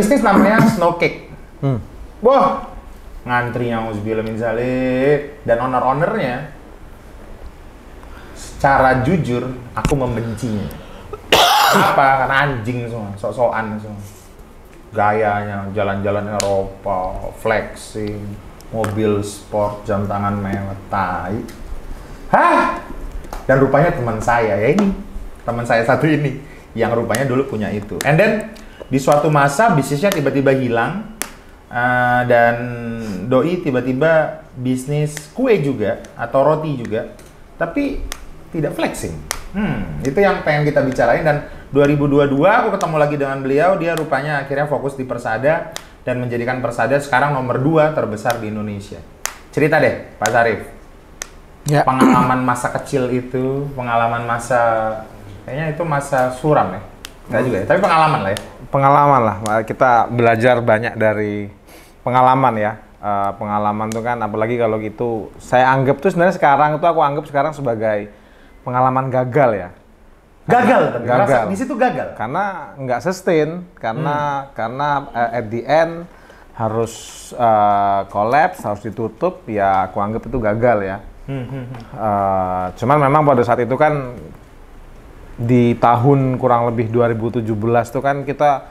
bisnis namanya Snow Cake. Hmm. Wah, ngantri yang uzbillah min zalik. Dan owner-ownernya secara jujur aku membencinya. Apa? Karena anjing semua, sok-sokan semua. Gayanya, jalan-jalan Eropa, flexing, mobil sport, jam tangan mewah, tai. Hah? Dan rupanya teman saya, ya ini, teman saya satu ini, yang rupanya dulu punya itu. And then, di suatu masa bisnisnya tiba-tiba hilang, dan doi tiba-tiba bisnis kue juga, atau roti juga, tapi tidak flexing. Itu yang pengen kita bicarain, dan 2022 aku ketemu lagi dengan beliau, dia rupanya akhirnya fokus di Persada, dan menjadikan Persada sekarang nomor 2 terbesar di Indonesia. Cerita deh, Pak Syarif. Ya. Pengalaman masa kecil itu, pengalaman masa, kayaknya itu masa suram ya? Enggak juga ya, tapi pengalaman lah ya. Pengalaman lah, kita belajar banyak dari pengalaman ya. Pengalaman tuh kan, apalagi kalau gitu, saya anggap tuh sebenarnya sekarang tuh aku anggap sekarang sebagai pengalaman gagal ya. Gagal, gagal. Di situ gagal. Karena nggak sustain, karena at the end harus collapse, harus ditutup, ya aku anggap itu gagal ya. Cuman memang pada saat itu kan di tahun kurang lebih 2017 tuh kan kita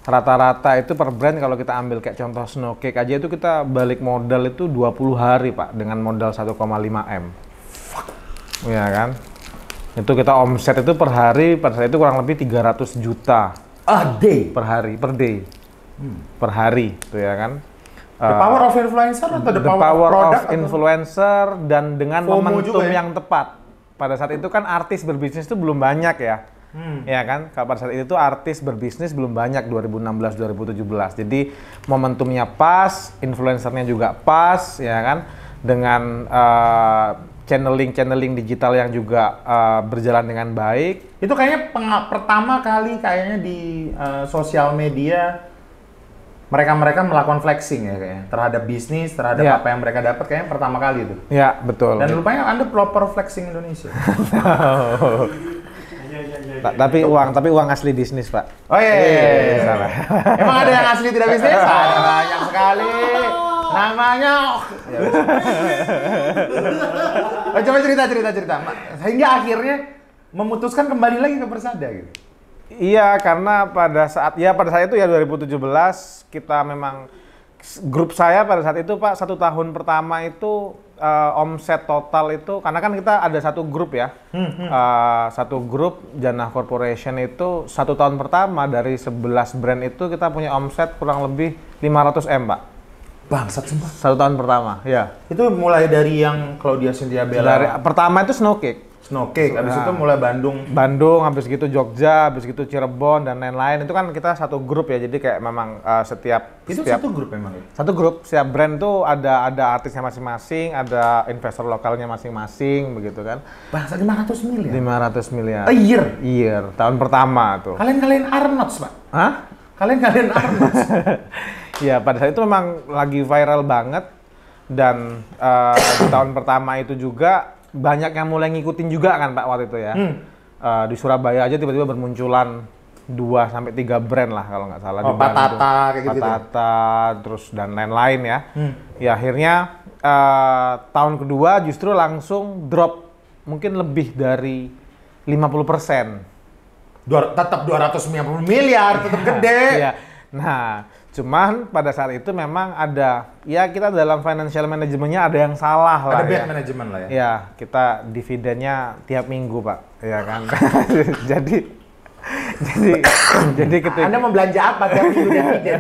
rata-rata itu per brand kalau kita ambil kayak contoh Snow Cake aja itu kita balik modal itu 20 hari Pak dengan modal 1,5 M. Iya kan? Itu kita omset itu per hari pada saat itu kurang lebih 300 juta A day per hari, per day. Per hari, tuh ya kan? The power of influencer atau The power of product influencer dan dengan FOMO momentum juga ya? yang tepat. Pada saat itu kan artis berbisnis itu belum banyak ya. Ya kan? Pada saat itu artis berbisnis belum banyak 2016-2017. Jadi momentumnya pas, influencernya juga pas, ya kan? Dengan channeling digital yang juga berjalan dengan baik. Itu kayaknya pertama kali kayaknya di sosial media mereka melakukan flexing ya kayaknya terhadap bisnis, terhadap Ya. apa yang mereka dapat kayaknya pertama kali itu. Ya, betul. Dan rupanya Anda pelopor flexing Indonesia. Tapi uang asli bisnis, Pak. Oh iya. Salah. Emang ada yang asli tidak bisnis? Ada banyak sekali. Namanya. Oh, coba cerita. Sehingga akhirnya memutuskan kembali lagi ke Persada gitu. Iya, karena pada saat itu ya 2017 kita memang grup saya pada saat itu Pak 1 tahun pertama itu omset total itu karena kan kita ada satu grup ya, satu grup Jannah Corporation itu 1 tahun pertama dari 11 brand itu kita punya omset kurang lebih 500 M Pak. Bangsat sumpah. 1 tahun pertama, ya. Itu mulai dari yang Claudia Cynthia Bella. Pertama itu Snow Cake. Snow Cake, habis itu mulai Bandung, habis gitu Jogja, habis gitu Cirebon dan lain-lain. Itu kan kita satu grup ya, jadi kayak memang setiap satu grup memang ya? Satu grup, setiap brand tuh ada artisnya masing-masing, ada investor lokalnya masing-masing, begitu kan. Bahasa 500 miliar? 500 miliar. A year? Year, tahun pertama tuh. Kalian Arnolds, Pak? Hah? Kalian Arnolds? Ya, pada saat itu memang lagi viral banget. Dan di tahun pertama itu juga banyak yang mulai ngikutin juga kan Pak waktu itu ya. Di Surabaya aja tiba-tiba bermunculan 2-3 brand lah kalau nggak salah. Oh, Patata kayak gitu. Patata, terus dan lain-lain ya. Ya akhirnya tahun kedua justru langsung drop mungkin lebih dari 50%. Tetap 250 miliar, tetap gede. Iya. Nah, cuman pada saat itu memang ada, ya kita dalam financial manajemennya ada yang salah lah. Ada bad ya. management lah ya. Ya, kita dividennya tiap minggu Pak, ya kan. jadi ketika Anda mau belanja apa tiap minggu dividen?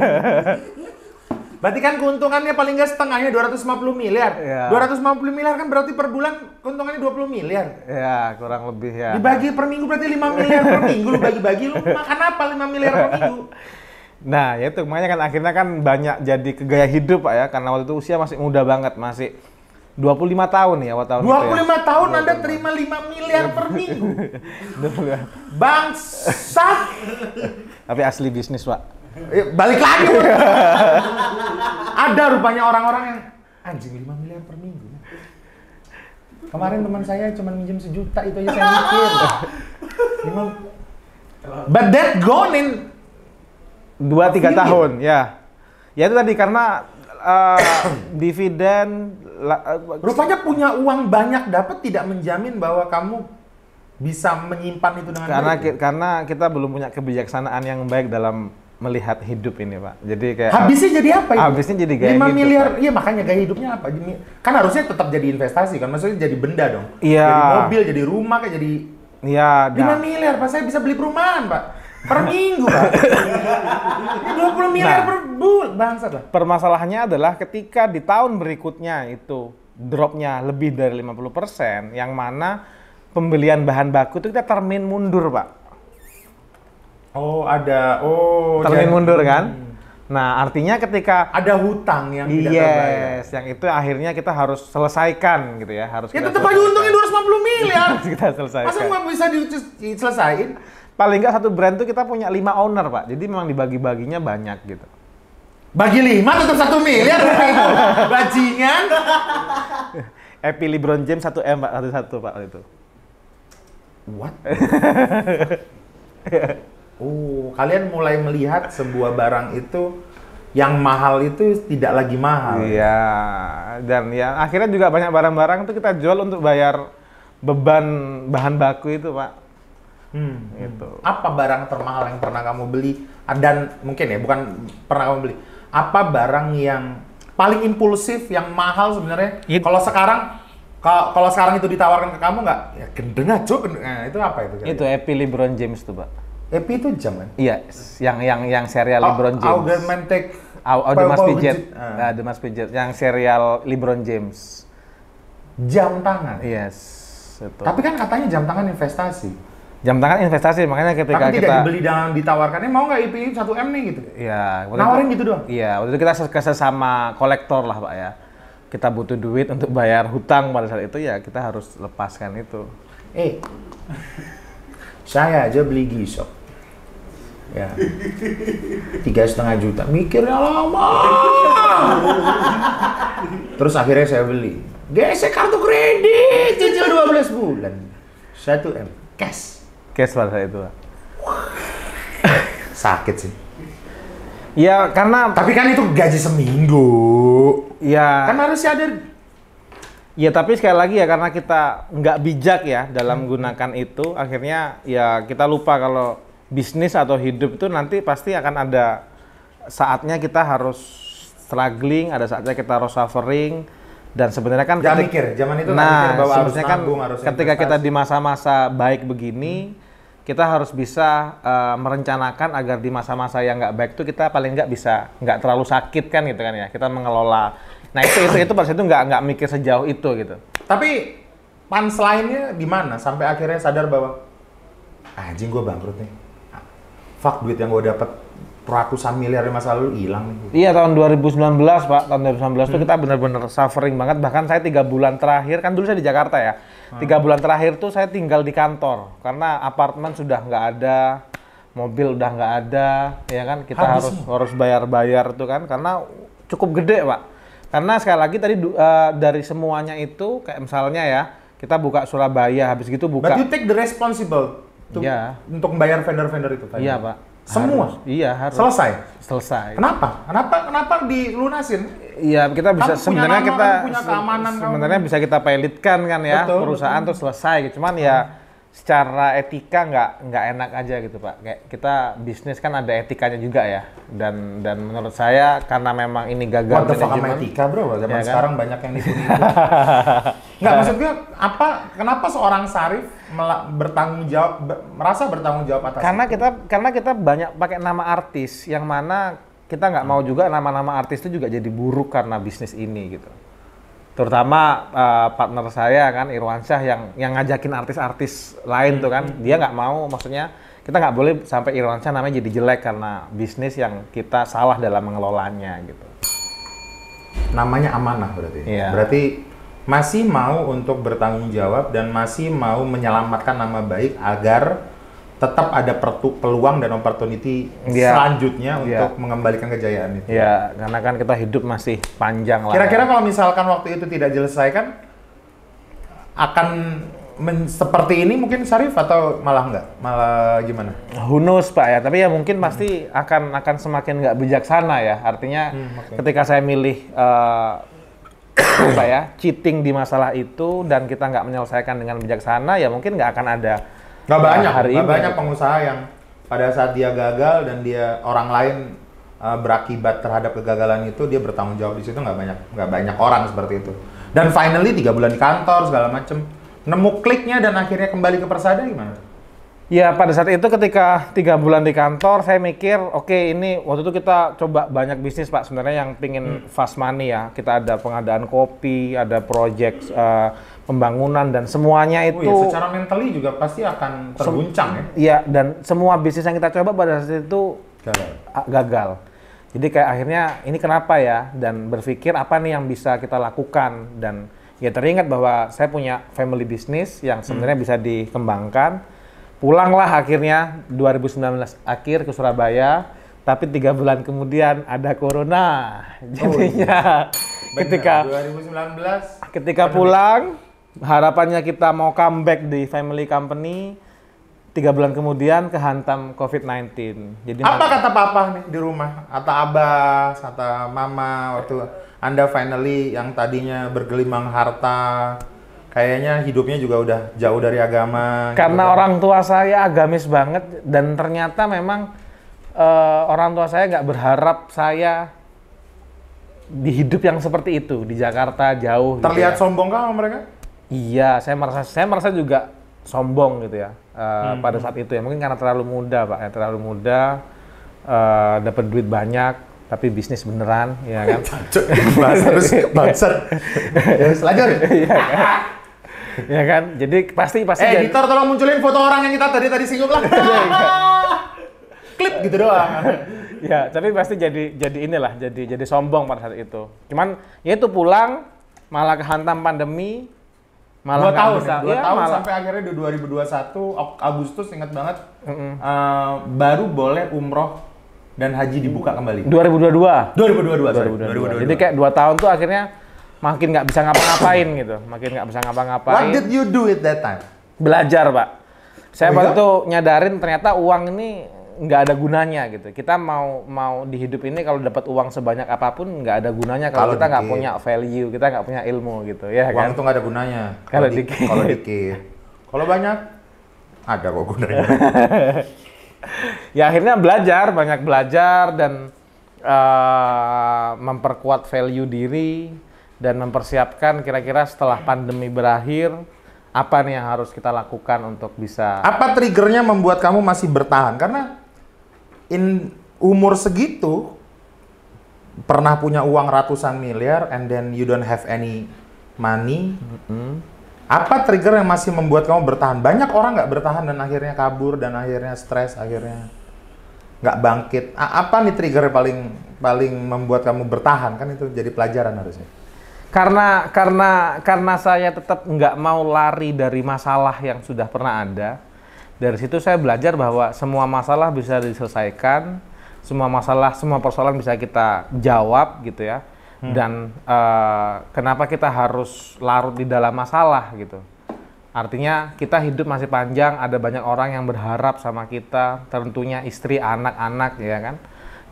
Berarti kan keuntungannya paling nggak setengahnya 250 miliar. Ya. 250 miliar kan berarti per bulan keuntungannya 20 miliar. Ya, kurang lebih ya. Dibagi per minggu berarti 5 miliar per minggu. Lu bagi-bagi, lu makan apa 5 miliar per minggu? Nah, ya itu makanya kan akhirnya kan banyak jadi ke gaya hidup Pak ya, karena waktu itu usia masih muda banget, masih 25 tahun ya waktu tahun 25 itu ya. tahun Anda terima 5 miliar per minggu. Bangsat. Tapi asli bisnis Pak. Balik lagi. Ada rupanya orang-orang yang anjing 5 miliar per minggu. Kemarin teman saya cuma minjem 1 juta, itu aja saya mikir. But that gone in 2-3 tahun, ya. Ya itu tadi karena dividen rupanya punya uang banyak dapat tidak menjamin bahwa kamu bisa menyimpan itu dengan baik. Karena kita belum punya kebijaksanaan yang baik dalam melihat hidup ini, Pak. Jadi kayak habisnya jadi apa itu? Habisnya jadi gaya 5 hidup, miliar, Pak. iya makanya gaya hidupnya apa? Kan harusnya tetap jadi investasi kan, maksudnya jadi benda dong. Iya. Jadi mobil, jadi rumah, kayak jadi. Iya. 5 miliar, Pak, saya bisa beli perumahan, Pak. Per minggu, Pak. Ini 20 miliar per bulan, bangsat lah. Permasalahannya adalah ketika di tahun berikutnya itu dropnya lebih dari 50%, yang mana pembelian bahan baku itu kita termin mundur, Pak. Oh, ada. Termin mundur kan? Nah, artinya ketika ada hutang yang tidak terbayar. yang itu akhirnya kita harus selesaikan gitu ya, harus. Ya tetap aja untungnya 250 miliar. Kita selesaikan. Masa nggak bisa diselesain? Paling nggak satu brand tuh kita punya 5 owner, Pak. Jadi memang dibagi-baginya banyak gitu. Bagi 5 tetap 1 miliar. Bajingan. Epi LeBron James 1M, Pak, satu Pak itu. What? Kalian mulai melihat sebuah barang itu yang mahal itu tidak lagi mahal. Iya, dan ya akhirnya juga banyak barang-barang itu kita jual untuk bayar beban bahan baku itu, Pak. Gitu. Apa barang termahal yang pernah kamu beli? Dan mungkin ya, bukan pernah kamu beli. Apa barang yang paling impulsif, yang mahal sebenarnya? Kalau sekarang itu ditawarkan ke kamu nggak? Ya gendeng aja. Nah, itu apa itu? Itu Epi LeBron James tuh, Pak. Epi itu jam kan? Iya, yang serial LeBron James. Augmented. Demas Pidget. Demas Pidget. Yang serial LeBron James. Jam tangan? Yes. Itu. Tapi kan katanya jam tangan investasi. Jam tangan investasi, makanya ketika tapi kita... tidak dibeli dan ditawarkannya, mau nggak Epi 1M nih gitu? Iya. Nawarin gitu doang? Iya, waktu itu kita sesama kolektor lah, Pak ya. Kita butuh duit untuk bayar hutang pada saat itu, ya kita harus lepaskan itu. Saya aja beli G-Shock. Ya, 3,5 juta, mikirnya lama. Terus akhirnya saya beli, gesek kartu kredit, cicil 12 bulan, 1M, cash pada saat itu. Sakit sih. Ya karena. Tapi kan itu gaji seminggu. Ya. Kan harusnya ada. Ya tapi sekali lagi ya, karena kita nggak bijak ya dalam menggunakan itu, akhirnya ya kita lupa kalau bisnis atau hidup itu nanti pasti akan ada saatnya kita harus struggling, ada saatnya kita harus suffering, dan sebenarnya kan jangan mikir, zaman itu mikir bahwa harus nabung, harus ketika investasi. Kita di masa-masa baik begini, kita harus bisa merencanakan agar di masa-masa yang nggak baik itu kita paling nggak bisa nggak terlalu sakit kan gitu kan ya, kita mengelola. Nah itu pas itu nggak mikir sejauh itu gitu. Tapi punchline-nya di mana sampai akhirnya sadar bahwa anjing gue bangkrut nih. Fuck, duit yang gue dapat ratusan miliar di masa lalu hilang nih. Iya, tahun 2019, Pak. Tahun 2019 itu kita benar-benar suffering banget. Bahkan saya 3 bulan terakhir, kan dulu saya di Jakarta ya. 3 bulan terakhir tuh saya tinggal di kantor. Karena apartemen sudah nggak ada, mobil udah nggak ada, ya kan. Kita harus bayar-bayar tuh kan. Karena cukup gede, Pak. Karena sekali lagi tadi dari semuanya itu, kayak misalnya ya, kita buka Surabaya, habis gitu buka. But you take the responsible. Untuk membayar vendor-vendor itu tadi. Iya, Pak. Semua? Harus. Selesai. Kenapa dilunasin? Iya, kita bisa sebenarnya sebenarnya bisa kita pilotkan kan ya, perusahaan tuh selesai gitu. Cuman ya secara etika nggak enak aja gitu, Pak. Kayak kita bisnis kan ada etikanya juga ya. Dan menurut saya karena memang ini gagal manajemen. Etika, Bro. Zaman ya, sekarang kan? Banyak yang nipu-nipu. Nggak, maksud gue kenapa seorang Syarif merasa bertanggung jawab atas karena kita banyak pakai nama artis, yang mana kita nggak mau juga nama-nama artis itu juga jadi buruk karena bisnis ini gitu. Terutama partner saya kan Irwansyah yang ngajakin artis-artis lain tuh kan, dia nggak mau, maksudnya kita nggak boleh sampai Irwansyah namanya jadi jelek karena bisnis yang kita salah dalam mengelolanya gitu. Namanya amanah berarti. Iya. Berarti masih mau untuk bertanggung jawab dan masih mau menyelamatkan nama baik agar tetap ada peluang dan opportunity selanjutnya untuk mengembalikan kejayaan itu. Iya, karena kan kita hidup masih panjang lah. Kira-kira kalau misalkan waktu itu tidak diselesaikan, akan seperti ini mungkin Syarif atau malah enggak? Malah gimana? Who knows Pak ya, tapi ya mungkin pasti akan semakin nggak bijaksana ya. Artinya ketika saya milih apa ya, cheating di masalah itu dan kita nggak menyelesaikan dengan bijaksana, ya mungkin nggak akan ada nggak banyak pengusaha yang pada saat dia gagal dan dia orang lain berakibat terhadap kegagalan itu, dia bertanggung jawab di situ. Nggak banyak orang seperti itu. Dan finally 3 bulan di kantor segala macem, nemu kliknya dan akhirnya kembali ke Persada gimana? Ya pada saat itu ketika 3 bulan di kantor, saya mikir, oke, ini waktu itu kita coba banyak bisnis Pak, sebenarnya yang pingin fast money ya. Kita ada pengadaan kopi, ada project pembangunan dan semuanya itu. Ya, secara mentally juga pasti akan terguncang ya. Iya, dan semua bisnis yang kita coba pada saat itu gagal. Jadi kayak akhirnya ini kenapa ya? Dan berpikir apa nih yang bisa kita lakukan, dan ya teringat bahwa saya punya family business yang sebenarnya bisa dikembangkan. Pulanglah akhirnya 2019 akhir ke Surabaya, tapi 3 bulan kemudian ada corona. Jadinya ketika 2019 ketika pulang, harapannya kita mau comeback di family company, 3 bulan kemudian kehantam COVID-19. Jadi apa kata papa nih di rumah? Kata abah, kata mama waktu Anda finally yang tadinya bergelimang harta, kayaknya hidupnya juga udah jauh dari agama. Karena gitu. orang tua saya agamis banget, dan ternyata memang orang tua saya nggak berharap saya di hidup yang seperti itu di Jakarta jauh. Terlihat gitu ya. sombong kah sama mereka? Iya, saya merasa juga sombong gitu ya pada saat itu ya. Mungkin karena terlalu muda Pak, ya terlalu muda, dapat duit banyak. Tapi bisnis beneran, ya kan? Terus bangsat. Ya, selanjutnya. Iya kan? Ya kan? Jadi pasti editor tolong munculin foto orang yang kita tadi singgung lah. Klip gitu doang. Ya, tapi pasti jadi inilah, jadi sombong pada saat itu. Cuman ya itu pulang malah kehantam pandemi, malah 2 tahun sampai akhirnya di 2021 Agustus, ingat banget, baru boleh umroh dan haji dibuka kembali. 2022. 2022. Jadi kayak 2 tahun tuh akhirnya makin nggak bisa ngapa-ngapain gitu, What did you do at that time? Belajar Pak. Saya waktu itu nyadarin ternyata uang ini nggak ada gunanya gitu. Kita mau di hidup ini kalau dapat uang sebanyak apapun nggak ada gunanya kalau kita nggak punya value, kita nggak punya ilmu gitu ya kan. Uang itu nggak ada gunanya Kalau dikit. Kalau banyak ada kok gunanya. Ya akhirnya banyak belajar dan memperkuat value diri dan mempersiapkan kira-kira setelah pandemi berakhir apa nih yang harus kita lakukan untuk bisa. Apa triggernya membuat kamu masih bertahan? Karena umur segitu pernah punya uang ratusan miliar and then you don't have any money. Apa trigger yang masih membuat kamu bertahan? Banyak orang nggak bertahan dan akhirnya kabur dan akhirnya stres, akhirnya nggak bangkit. Apa nih trigger paling membuat kamu bertahan? Kan itu jadi pelajaran harusnya. Karena saya tetap nggak mau lari dari masalah yang sudah pernah ada. Dari situ saya belajar bahwa semua masalah bisa diselesaikan, semua persoalan bisa kita jawab gitu ya. Dan kenapa kita harus larut di dalam masalah gitu. Artinya kita hidup masih panjang, ada banyak orang yang berharap sama kita, tentunya istri, anak-anak ya kan,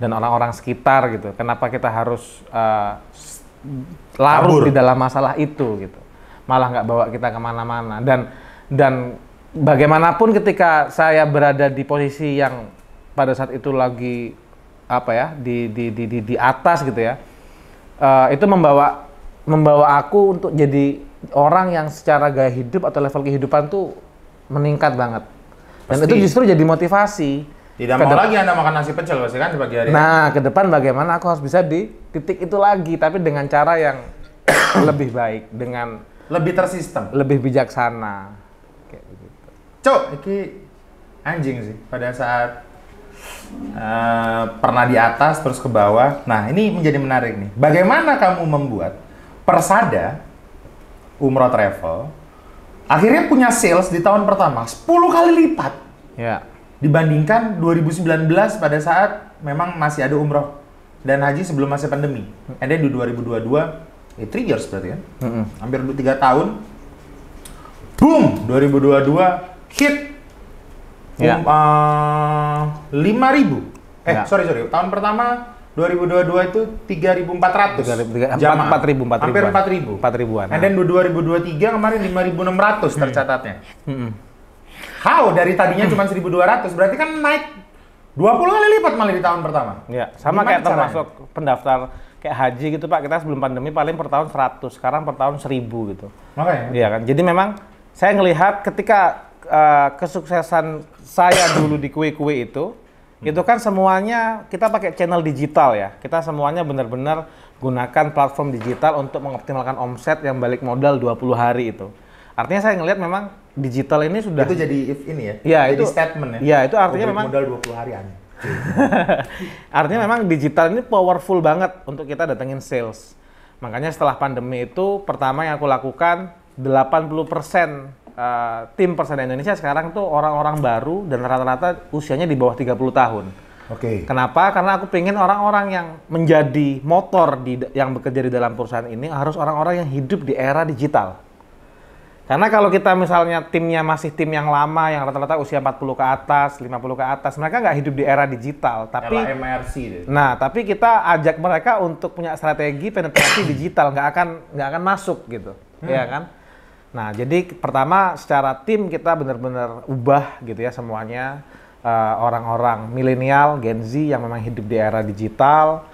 dan orang-orang sekitar gitu. Kenapa kita harus larut di dalam masalah itu gitu, malah nggak bawa kita kemana-mana. Dan bagaimanapun ketika saya berada di posisi yang pada saat itu lagi apa ya di atas gitu ya. Itu membawa aku untuk jadi orang yang secara gaya hidup atau level kehidupan tuh meningkat banget. Dan itu justru jadi motivasi. Tidak mau lagi Anda makan nasi pecel pasti kan di pagi hari. Nah, ke depan bagaimana aku harus bisa di titik itu lagi, tapi dengan cara yang lebih baik, dengan lebih tersistem, lebih bijaksana. Kayak gitu. Cok, ini anjing sih pada saat pernah di atas terus ke bawah. Nah, ini menjadi menarik nih. Bagaimana kamu membuat Persada Umroh Travel akhirnya punya sales di tahun pertama 10 kali lipat. Ya. Dibandingkan 2019 pada saat memang masih ada umroh dan haji sebelum masa pandemi. And then di 2022, 3 years berarti kan? Hampir 3 tahun. boom 2022 hit Ya. 5.000. Ya. Sorry. Tahun pertama 2022 itu 3.400. 4.000. Hampir 4.000. 4.000-an. And then 2023 kemarin 5.600 tercatatnya. How? Dari tadinya cuma 1.200, berarti kan naik 20 kali lipat malah di tahun pertama. Ya, sama Gimana kayak caranya? termasuk pendaftar kayak haji gitu Pak, kita sebelum pandemi paling per tahun 100, sekarang per tahun 1.000 gitu. Makanya. Iya kan, jadi memang saya ngelihat ketika kesuksesan saya dulu di kue-kue itu kan semuanya kita pakai channel digital ya. Kita semuanya benar-benar gunakan platform digital untuk mengoptimalkan omset yang balik modal 20 hari itu. Artinya saya ngelihat memang digital ini sudah... Itu jadi ini ya? Iya, jadi itu statement ya? Iya, itu artinya balik memang... modal 20 hari aja. Artinya memang digital ini powerful banget untuk kita datengin sales. Makanya setelah pandemi itu, pertama yang aku lakukan, 80% tim persada Indonesia sekarang tuh orang-orang baru dan rata-rata usianya di bawah 30 tahun. Oke. Kenapa? Karena aku pengen orang-orang yang menjadi motor yang bekerja di dalam perusahaan ini harus orang-orang yang hidup di era digital. Karena kalau kita misalnya timnya masih tim yang lama, yang rata-rata usia 40 ke atas, 50 ke atas, mereka nggak hidup di era digital. Tapi, MRC deh. nah, tapi kita ajak mereka untuk punya strategi penetrasi digital, nggak akan masuk gitu, ya kan? Nah, jadi pertama secara tim kita benar-benar ubah gitu ya semuanya, orang-orang milenial, Gen Z yang memang hidup di era digital,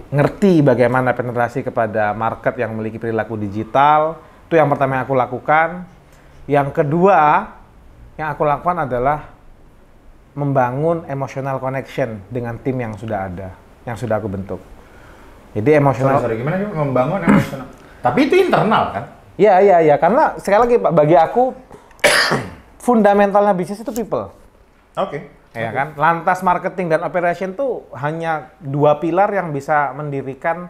ngerti bagaimana penetrasi kepada market yang memiliki perilaku digital. Itu yang pertama yang aku lakukan. Yang kedua yang aku lakukan adalah membangun emotional connection dengan tim yang sudah ada, yang sudah aku bentuk. Jadi emotional. Sorry, gimana sih membangun emosional? Tapi itu internal kan? Iya. Karena sekali lagi Pak, bagi aku fundamentalnya bisnis itu people. Oke. Ya kan? Lantas marketing dan operation tuh hanya dua pilar yang bisa mendirikan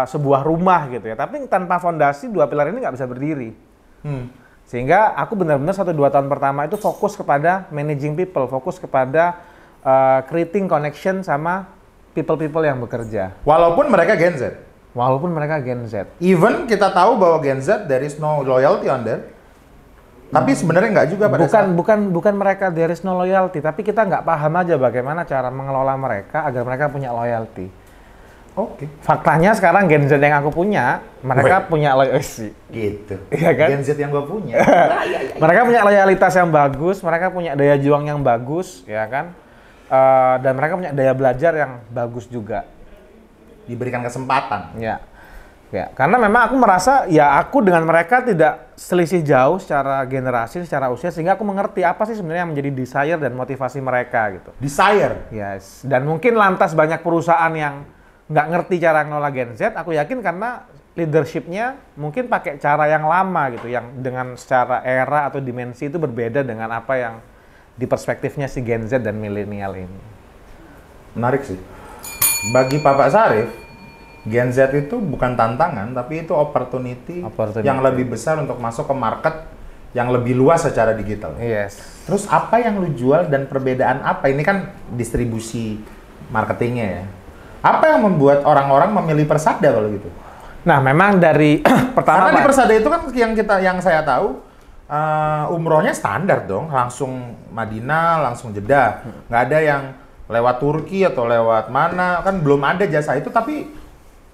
sebuah rumah gitu ya. Tapi tanpa fondasi dua pilar ini nggak bisa berdiri. Sehingga aku benar-benar 1-2 tahun pertama itu fokus kepada managing people, fokus kepada creating connection sama people-people yang bekerja. Walaupun mereka Gen Z. Walaupun mereka Gen Z. Even kita tahu bahwa Gen Z there is no loyalty on there. Tapi sebenarnya nggak juga pada bukan mereka there is no loyalty, tapi kita nggak paham aja bagaimana cara mengelola mereka agar mereka punya loyalty. Oke. Faktanya sekarang Gen Z yang aku punya, mereka punya loyalty. Gitu. Iya kan? Gen Z yang gue punya. Mereka punya loyalitas yang bagus, mereka punya daya juang yang bagus, ya kan? Dan mereka punya daya belajar yang bagus juga. Diberikan kesempatan. Ya, karena memang aku merasa ya aku dengan mereka tidak selisih jauh secara generasi, secara usia, sehingga aku mengerti apa sih sebenarnya yang menjadi desire dan motivasi mereka gitu. Desire. Yes, dan mungkin lantas banyak perusahaan yang nggak ngerti cara ngelola Gen Z, aku yakin karena leadership-nya mungkin pakai cara yang lama gitu, yang dengan secara era atau dimensi itu berbeda dengan apa yang di perspektifnya si Gen Z dan milenial ini. Menarik sih. Bagi Bapak Syarif, Gen Z itu bukan tantangan, tapi itu opportunity yang lebih besar untuk masuk ke market yang lebih luas secara digital. Yes. Terus apa yang lu jual dan perbedaan apa? Ini kan distribusi marketingnya ya. Apa yang membuat orang-orang memilih Persada kalau gitu? Nah, memang dari pertama karena di Persada itu kan yang saya tahu umrohnya standar dong, langsung Madinah, langsung Jeddah. Nggak ada yang lewat Turki atau lewat mana, kan belum ada jasa itu, tapi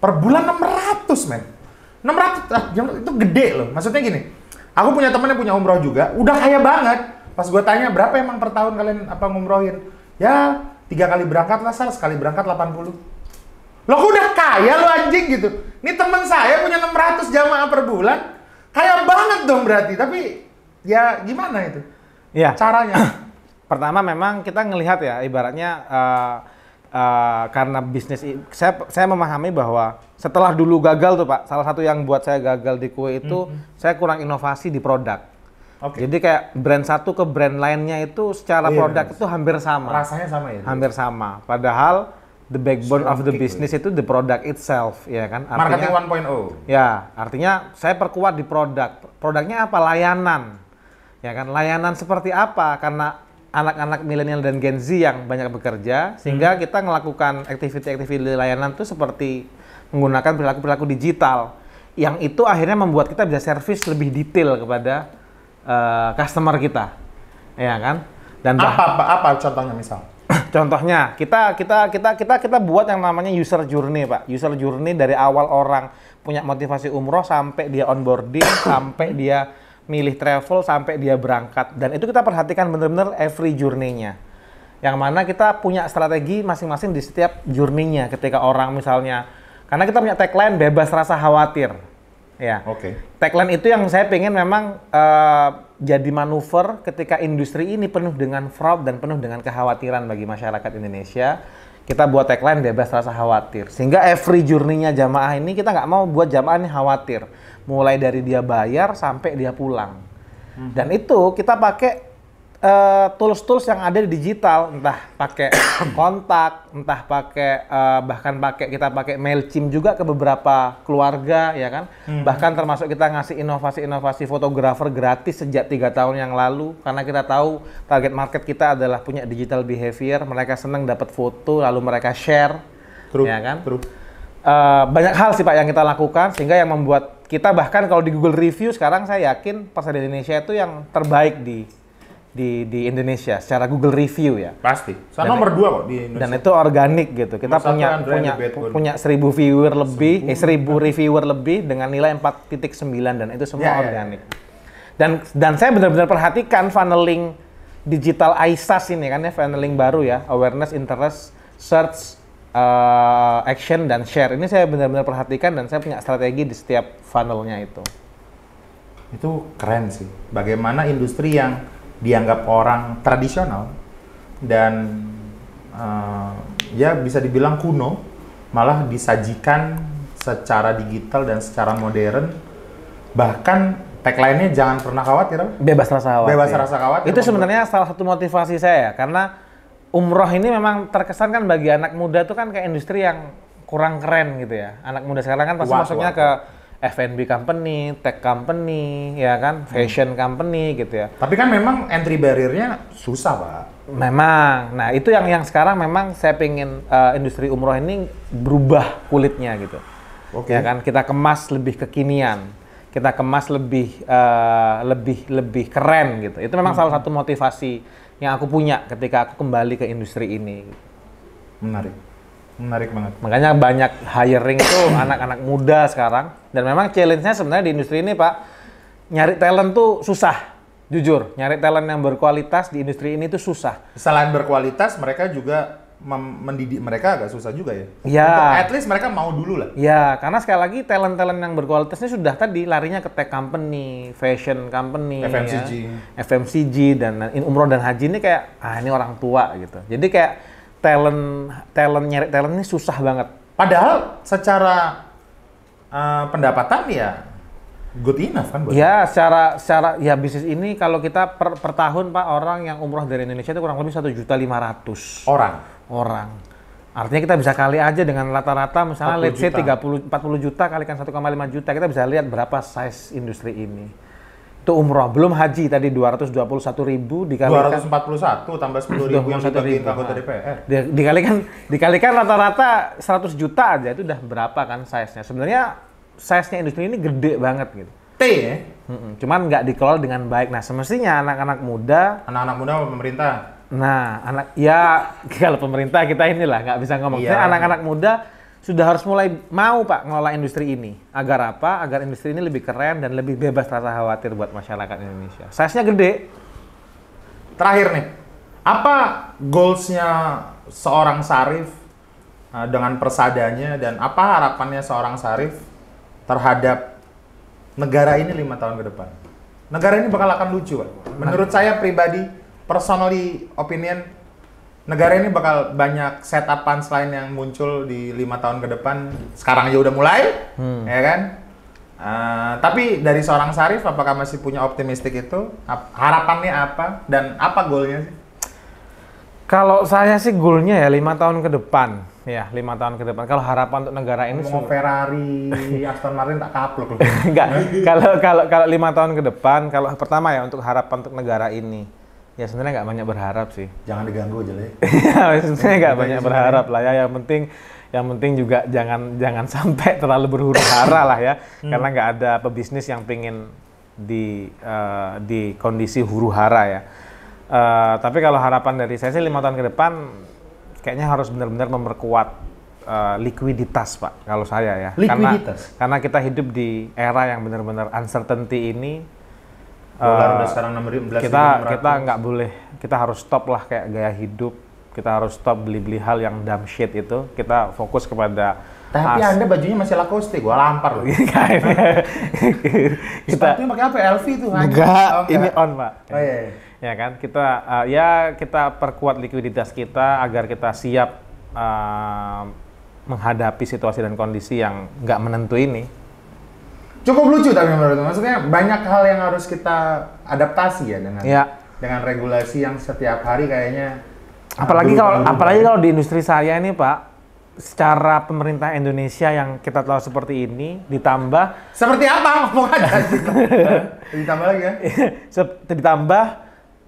per bulan 600 men. 600, itu gede loh. Maksudnya gini, aku punya temen yang punya umroh juga, udah kaya banget. Pas gue tanya, berapa emang per tahun kalian ngumrohin? Ya, 3 kali berangkat lah, sekali berangkat 80. Loh, kok udah kaya lo anjing gitu? Ini temen saya punya 600 jamaah per bulan, kaya banget dong berarti. Tapi, ya gimana itu? Ya. Caranya? Pertama memang kita ngelihat ya, ibaratnya karena bisnis, saya memahami bahwa setelah dulu gagal tuh Pak, salah satu yang buat saya gagal di kue itu, saya kurang inovasi di produk. Jadi kayak brand satu ke brand lainnya itu secara produk itu hampir sama. Rasanya sama ya? Hampir sama. Padahal the backbone of the business itu the product itself, ya kan? Artinya, marketing 1.0. Ya, artinya saya perkuat di produk. Produknya apa? Layanan. Ya kan? Layanan seperti apa? Karena anak-anak milenial dan Gen Z yang banyak bekerja, sehingga kita melakukan aktiviti-aktiviti layanan itu seperti menggunakan perilaku-perilaku digital, yang itu akhirnya membuat kita bisa servis lebih detail kepada customer kita, ya kan? Dan apa contohnya misal? Contohnya kita buat yang namanya user journey, Pak. User journey dari awal orang punya motivasi umroh sampai dia onboarding, sampai dia milih travel, sampai dia berangkat. Dan itu kita perhatikan benar-benar every journey-nya. Yang mana kita punya strategi masing-masing di setiap journey-nya. Ketika orang misalnya, karena kita punya tagline bebas rasa khawatir. Ya. Oke. Tagline itu yang saya pengen memang jadi manuver ketika industri ini penuh dengan fraud dan penuh dengan kekhawatiran bagi masyarakat Indonesia. Kita buat tagline bebas rasa khawatir. Sehingga every journey-nya jamaah ini kita nggak mau buat jamaah ini khawatir. Mulai dari dia bayar sampai dia pulang. Dan itu kita pakai tools-tools yang ada di digital, entah pakai kontak, entah pakai bahkan kita pakai Mailchimp juga ke beberapa keluarga, ya kan? Bahkan termasuk kita ngasih inovasi-inovasi fotografer gratis sejak 3 tahun yang lalu, karena kita tahu target market kita adalah punya digital behavior, mereka senang dapat foto lalu mereka share, ya kan? Banyak hal sih Pak yang kita lakukan sehingga yang membuat kita bahkan kalau di Google Review sekarang saya yakin Persada Indonesia itu yang terbaik di Indonesia secara Google Review ya. Pasti. Sama nomor 2 kok di Indonesia. Dan itu organik gitu. Kita punya 1000 viewer lebih, 1000 reviewer lebih dengan nilai 4.9 dan itu semua organik. Dan saya benar-benar perhatikan funneling digital ISAS ini kan ya, funneling baru ya, awareness, interest, search, action dan share. Ini saya benar-benar perhatikan dan saya punya strategi di setiap funnelnya itu. Itu keren sih. Bagaimana industri yang dianggap orang tradisional dan ya bisa dibilang kuno malah disajikan secara digital dan secara modern, bahkan tagline-nya jangan pernah khawatir. Bebas rasa khawatir. Bebas rasa khawatir. Itu sebenarnya salah satu motivasi saya karena umroh ini memang terkesan kan bagi anak muda tuh kan kayak industri yang kurang keren gitu ya. Anak muda sekarang kan pasti masuknya ke F&B company, tech company, ya kan, fashion company gitu ya. Tapi kan memang entry barrier-nya susah, Pak. Memang. Nah, itu yang sekarang memang saya pengen industri umroh ini berubah kulitnya gitu. Oke. Ya kan, kita kemas lebih kekinian. Kita kemas lebih keren gitu. Itu memang salah satu motivasi yang aku punya ketika aku kembali ke industri ini. Menarik banget. Makanya banyak hiring tuh anak-anak muda sekarang. Dan memang challenge-nya sebenarnya di industri ini, Pak, nyari talent tuh susah. Jujur, nyari talent yang berkualitas di industri ini tuh susah. Selain berkualitas, mereka juga mendidik mereka agak susah juga ya? Ya. Untuk at least mereka mau dulu lah. Ya, karena sekali lagi talent-talent yang berkualitasnya sudah tadi larinya ke tech company, fashion company, FMCG. Ya, FMCG dan umroh dan haji ini kayak, ini orang tua gitu. Jadi kayak nyari talent ini susah banget. Padahal secara pendapatan ya good enough kan? Ya, secara ya bisnis ini kalau kita per tahun Pak, orang yang umroh dari Indonesia itu kurang lebih 1.500.000 orang. Artinya kita bisa kali aja dengan rata-rata misalnya let's say 40 juta kalikan 1,5 juta, kita bisa lihat berapa size industri ini. Itu umroh, belum haji tadi 221.000 dikalikan 241 tambah 10.000 yang dibagiin anggota DPR. Dikalikan rata-rata 100 juta aja itu udah berapa kan size-nya. Sebenarnya size-nya industri ini gede banget gitu. T ya? Cuman nggak dikelola dengan baik. Nah, semestinya anak-anak muda pemerintah. Nah, kalau pemerintah kita inilah nggak bisa ngomong. Iya. Anak-anak muda sudah harus mulai mau Pak ngelola industri ini. Agar apa? Agar industri ini lebih keren dan lebih bebas rasa khawatir buat masyarakat Indonesia. Size-nya gede. Terakhir nih, apa goals-nya seorang Syarif dengan persadanya dan apa harapannya seorang Syarif terhadap negara ini 5 tahun ke depan? Negara ini bakal akan lucu, Pak. Menurut saya pribadi, personally opinion, negara ini bakal banyak setup punchline yang muncul di 5 tahun ke depan. Sekarang aja udah mulai, ya kan? Tapi dari seorang Syarif, apakah masih punya optimistik itu? Harapannya apa? Dan apa goalnya sih? Kalau saya sih goalnya ya 5 tahun ke depan. Ya, 5 tahun ke depan. Kalau harapan untuk negara ini mau Ferrari, Aston Martin tak kaplok loh. Enggak. Kalau 5 tahun ke depan, kalau pertama ya untuk harapan untuk negara ini. Ya sebenarnya nggak banyak berharap sih. Jangan diganggu aja lah. Ya, sebenarnya nggak banyak berharap lah ya. Yang penting juga jangan sampai terlalu berhuru hara lah ya. Karena nggak ada pebisnis yang pengen di kondisi huru-hara ya. Tapi kalau harapan dari saya sih 5 tahun ke depan kayaknya harus benar-benar memperkuat likuiditas, Pak, kalau saya ya. Likuiditas? Karena kita hidup di era yang benar-benar uncertainty ini. Dolar udah sekarang 16.600. Kita nggak boleh, kita harus stop lah kayak gaya hidup. Kita harus stop beli-beli hal yang dumb shit itu. Kita fokus kepada. Tapi Anda bajunya masih Lacoste, gua lampar loh. Sepatunya pakai apa? LV tuh? Enggak, ini on, Pak. Oh iya. Ya kan, kita perkuat likuiditas kita agar kita siap menghadapi situasi dan kondisi yang nggak menentu ini. Cukup lucu tapi menurut itu. Maksudnya banyak hal yang harus kita adaptasi ya dengan regulasi yang setiap hari kayaknya. Apalagi kalau di industri saya ini, Pak, secara pemerintah Indonesia yang kita tahu seperti ini, ditambah seperti apa ngomong aja. Ditambah lagi ya. Ditambah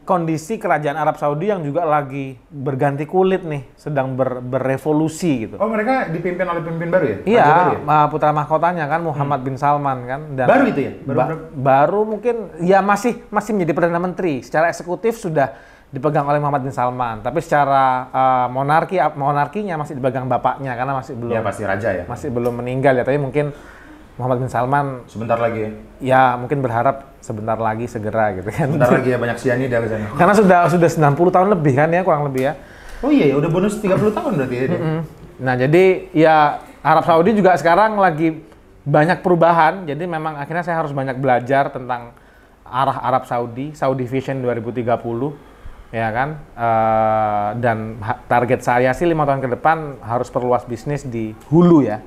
kondisi kerajaan Arab Saudi yang juga lagi berganti kulit nih, sedang berevolusi gitu. Oh, mereka dipimpin oleh pemimpin baru ya? Iya, putra mahkotanya kan Muhammad bin Salman kan. Dan baru itu ya? Baru mungkin ya masih menjadi Perdana Menteri. Secara eksekutif sudah dipegang oleh Muhammad bin Salman, tapi secara monarkinya masih dipegang bapaknya karena masih belum. Ya pasti raja ya. Masih belum meninggal ya, tapi mungkin Muhammad bin Salman sebentar lagi ya. Ya, mungkin berharap sebentar lagi segera gitu kan. Sebentar lagi ya, banyak sianida ke sana. Karena sudah 90 tahun lebih kan ya, kurang lebih ya. Oh iya, udah bonus 30 tahun berarti ya. Nah, jadi ya Arab Saudi juga sekarang lagi banyak perubahan. Jadi memang akhirnya saya harus banyak belajar tentang arah Arab Saudi Vision 2030. Ya kan, dan target saya sih 5 tahun ke depan harus perluas bisnis di hulu ya.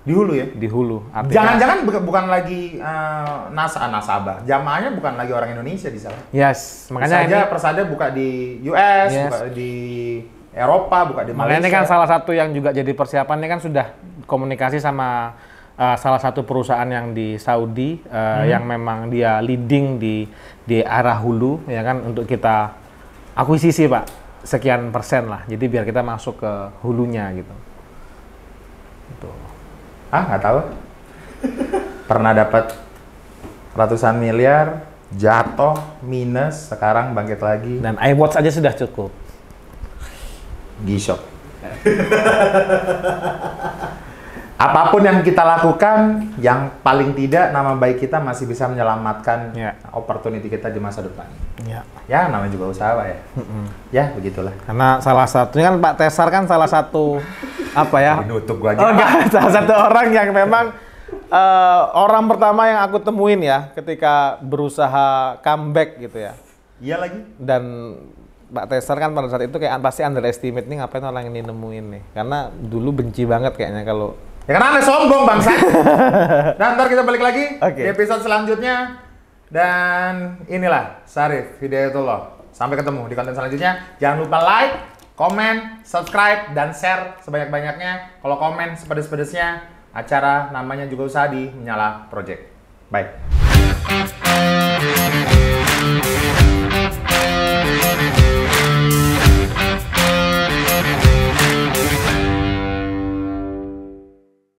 Di hulu ya? Di hulu. Jangan-jangan bukan lagi nasabah, jamaahnya bukan lagi orang Indonesia di sana. Yes, makanya Persada buka di US, buka di Eropa, buka di Malaysia. Makanya ini kan salah satu yang juga jadi persiapannya kan sudah komunikasi sama salah satu perusahaan yang di Saudi yang memang dia leading di arah hulu ya kan, untuk kita akuisisi, Pak, sekian persen lah. Jadi biar kita masuk ke hulunya gitu. Gitu. Nggak tahu. Pernah dapat ratusan miliar, jatuh, minus, sekarang bangkit lagi. Dan iWatch aja sudah cukup. G-Shock. Apapun yang kita lakukan, yang paling tidak nama baik kita masih bisa menyelamatkan opportunity kita di masa depan. Ya, namanya juga usaha, Pak ya. Ya, begitulah. Karena salah satunya kan Pak Tesar kan salah satu apa ya? Nutup gua aja. Oh, enggak, salah satu orang yang memang orang pertama yang aku temuin ya ketika berusaha comeback gitu ya. Iya lagi. Dan Pak Tesar kan pada saat itu kayak pasti underestimate nih, ngapain orang ini nemuin nih. Karena dulu benci banget kayaknya kalau ya karena Anda sombong, bangsa. Dan ntar kita balik lagi di episode selanjutnya. Dan inilah Syarif Hidayatullah. Sampai ketemu di konten selanjutnya. Jangan lupa like, komen, subscribe, dan share sebanyak-banyaknya. Kalau komen sepedes-pedesnya, acara namanya juga usaha di Menyala Project. Bye.